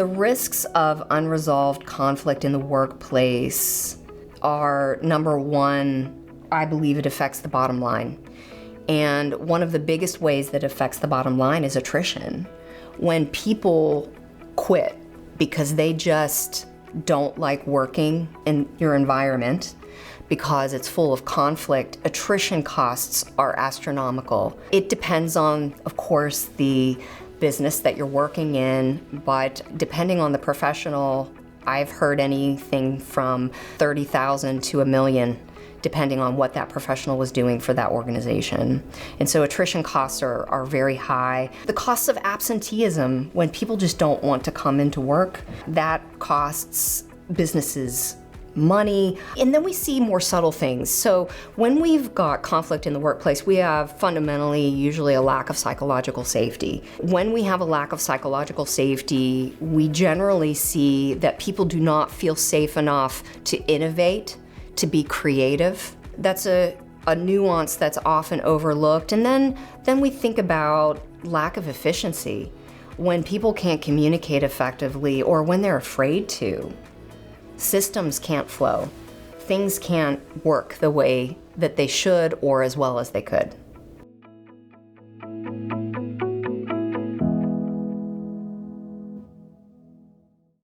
The risks of unresolved conflict in the workplace are, number one, I believe it affects the bottom line. And one of the biggest ways that affects the bottom line is attrition. When people quit because they just don't like working in your environment, because it's full of conflict, attrition costs are astronomical. It depends on, of course, the business that you're working in, but depending on the professional, I've heard anything from $30,000 to $1 million, depending on what that professional was doing for that organization. And so attrition costs are very high. The costs of absenteeism, when people just don't want to come into work, that costs businesses money. And then we see more subtle things. So when we've got conflict in the workplace, we have fundamentally usually a lack of psychological safety. When we have a lack of psychological safety, we generally see that people do not feel safe enough to innovate, to be creative. That's a nuance that's often overlooked. And then we think about lack of efficiency. When people can't communicate effectively or when they're afraid to, systems can't flow. Things can't work the way that they should or as well as they could.